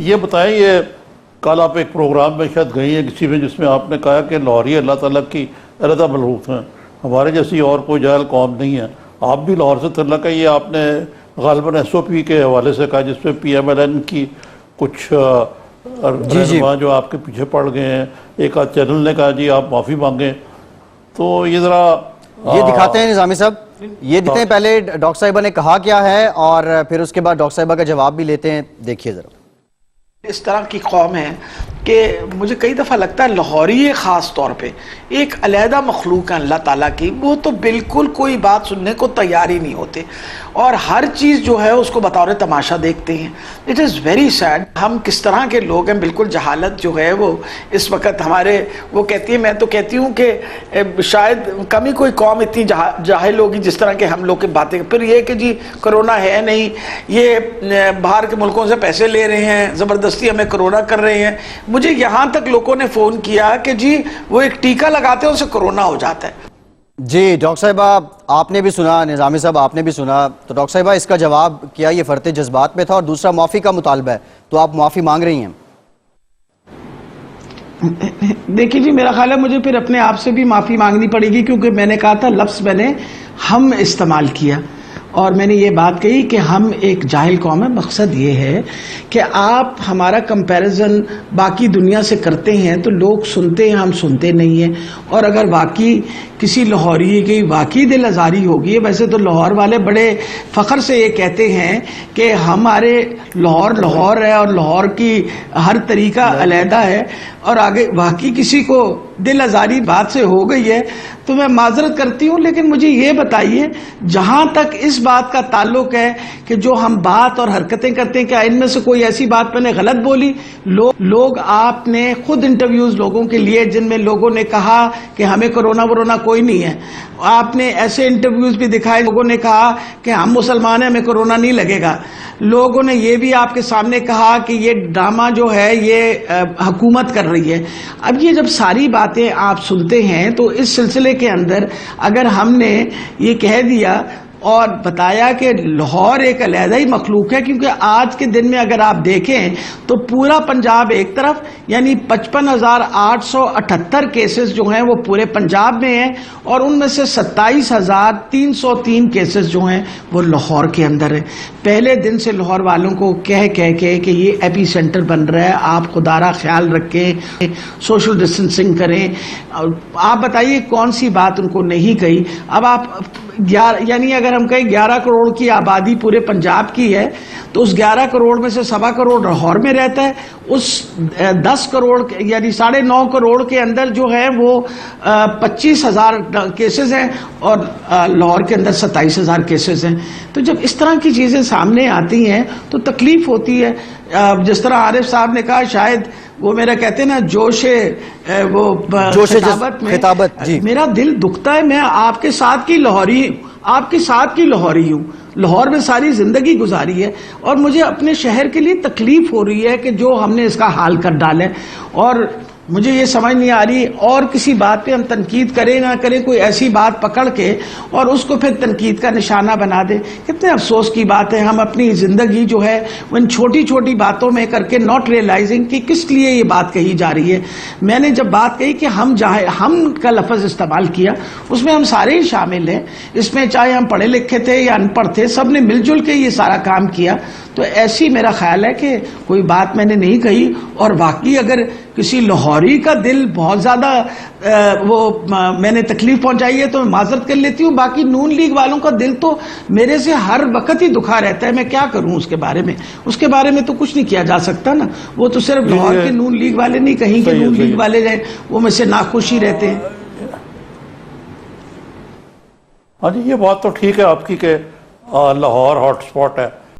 یہ بتائیں، یہ کل آپ ایک پروگرام میں شاید گئی ہیں کسی میں، جس میں آپ نے کہا کہ لاہوری اللہ تعالیٰ کی علیحدہ مخلوق ہیں، ہمارے جیسی اور کوئی جاہل قوم نہیں ہے. آپ بھی لاہور سے تعلق ہے، یہ آپ نے غالباً ایس او پی کے حوالے سے کہا، جس میں پی ایم ایل این کی کچھ رہنما جو آپ کے پیچھے پڑ گئے ہیں. ایک آدھ چینل نے کہا جی آپ معافی مانگیں. تو یہ ذرا یہ دکھاتے ہیں نظامی صاحب، یہ دیکھتے ہیں پہلے ڈاکٹر صاحبہ نے کہا کیا ہے اور پھر اس کے بعد ڈاکٹر صاحبہ کا جواب بھی لیتے ہیں. دیکھیے ذرا. اس طرح کی قوم ہے کہ مجھے کئی دفعہ لگتا ہے لاہوری خاص طور پہ ایک علیحدہ مخلوق ہے اللہ تعالیٰ کی. وہ تو بالکل کوئی بات سننے کو تیار ہی نہیں ہوتے اور ہر چیز جو ہے اس کو بطور تماشا دیکھتے ہیں. It is very sad. ہم کس طرح کے لوگ ہیں. بالکل جہالت جو ہے وہ اس وقت ہمارے، وہ کہتی ہے، میں تو کہتی ہوں کہ شاید کم ہی کوئی قوم اتنی جاہل ہوگی جس طرح کے ہم لوگ کی باتیں. پھر یہ کہ جی کرونا ہے نہیں، یہ باہر کے ملکوں سے پیسے لے رہے ہیں، زبردستی ہمیں کرونا کر رہے ہیں. مجھے یہاں تک لوگوں نے فون کیا کہ جی وہ ایک ٹیکہ لگاتے ہیں، اسے کرونا ہو جاتا ہے. جی ڈاکٹر صاحبہ آپ نے بھی سنا، نظامی صاحب آپ نے بھی سنا، تو ڈاکٹر صاحبہ اس کا جواب کیا یہ فرط جذبات میں تھا، اور دوسرا معافی کا مطالبہ ہے، تو آپ معافی مانگ رہی ہیں؟ دیکھیے جی، میرا خیال ہے مجھے پھر اپنے آپ سے بھی معافی مانگنی پڑے گی، کیونکہ میں نے کہا تھا، لفظ میں نے ہم استعمال کیا اور میں نے یہ بات کہی کہ ہم ایک جاہل قوم ہے. مقصد یہ ہے کہ آپ ہمارا کمپیریزن باقی دنیا سے کرتے ہیں تو لوگ سنتے ہیں، ہم سنتے نہیں ہیں. اور اگر واقعی کسی لاہوری کی واقعی دل آزاری ہوگی، ویسے تو لاہور والے بڑے فخر سے یہ کہتے ہیں کہ ہمارے لاہور ہے اور لاہور کی ہر طریقہ علیحدہ ہے، اور آگے واقعی کسی کو دل آزاری بات سے ہو گئی ہے تو میں معذرت کرتی ہوں. لیکن مجھے یہ بتائیے، جہاں تک اس بات کا تعلق ہے کہ جو ہم بات اور حرکتیں کرتے ہیں، کیا ان میں سے کوئی ایسی بات میں نے غلط بولی؟ لوگ آپ نے خود انٹرویوز لوگوں کے لیے جن میں لوگوں نے کہا کہ ہمیں کرونا کوئی نہیں ہے. آپ نے ایسے انٹرویوز بھی دکھائے، لوگوں نے کہا کہ ہم مسلمان ہیں، ہمیں کرونا نہیں لگے گا. لوگوں نے یہ بھی آپ کے سامنے کہا کہ یہ ڈرامہ جو ہے یہ حکومت کر رہی ہے. اب یہ جب ساری باتیں آپ سنتے ہیں تو اس سلسلے کے اندر اگر ہم نے یہ کہہ دیا اور بتایا کہ لاہور ایک علیحدہ ہی مخلوق ہے، کیونکہ آج کے دن میں اگر آپ دیکھیں تو پورا پنجاب ایک طرف، یعنی 55,878 کیسز جو ہیں وہ پورے پنجاب میں ہیں، اور ان میں سے 27,303 کیسز جو ہیں وہ لاہور کے اندر ہیں. پہلے دن سے لاہور والوں کو کہہ کے کہ یہ ایپی سینٹر بن رہا ہے، آپ خدا را خیال رکھیں، سوشل ڈسٹینسنگ کریں. آپ بتائیے کون سی بات ان کو نہیں کہی؟ اب آپ یعنی اگر ہم کہیں 11 کروڑ کی آبادی پورے پنجاب کی ہے تو اس 11 کروڑ میں سے 1.25 کروڑ لاہور میں رہتا ہے. اس 10 کروڑ یعنی 9.5 کروڑ کے اندر جو ہے وہ 25,000 کیسز ہیں اور لاہور کے اندر 27,000 کیسز ہیں. تو جب اس طرح کی چیزیں سامنے آتی ہیں تو تکلیف ہوتی ہے. جس طرح عارف صاحب نے کہا، شاید وہ میرا کہتے ہیں نا جوش خطابت میں، میرا دل دکھتا ہے. میں آپ کے ساتھ کی لاہوری ہوں، لاہور میں ساری زندگی گزاری ہے، اور مجھے اپنے شہر کے لیے تکلیف ہو رہی ہے کہ جو ہم نے اس کا حال کر ڈالے. اور مجھے یہ سمجھ نہیں آ رہی، اور کسی بات پہ ہم تنقید کریں نہ کریں، کوئی ایسی بات پکڑ کے اور اس کو پھر تنقید کا نشانہ بنا دے. کتنے افسوس کی بات ہے. ہم اپنی زندگی جو ہے وہ ان چھوٹی چھوٹی باتوں میں کر کے ناٹ ریئلائزنگ کہ کس لیے یہ بات کہی جا رہی ہے. میں نے جب بات کہی کہ ہم کا لفظ استعمال کیا، اس میں ہم سارے ہی شامل ہیں. اس میں چاہے ہم پڑھے لکھے تھے یا ان پڑھ تھے، سب نے مل جل کے یہ سارا کام کیا. تو ایسی میرا خیال ہے کہ کوئی بات میں نے نہیں کہی. اور واقعی اگر کسی لاہوری کا دل بہت زیادہ میں نے تکلیف پہنچائی ہے تو میں معذرت کر لیتی ہوں. باقی نون لیگ والوں کا دل تو میرے سے ہر وقت ہی دکھا رہتا ہے. میں کیا کروں اس کے بارے میں تو کچھ نہیں کیا جا سکتا نا. وہ تو صرف لاہور کے نون لیگ والے نہیں، کہیں کے نون لیگ والے ہیں وہ میں سے ناخوش ہی رہتے ہیں. ہاں جی، یہ بات تو ٹھیک ہے آپ کی کہ لاہور ہاٹ سپاٹ ہے.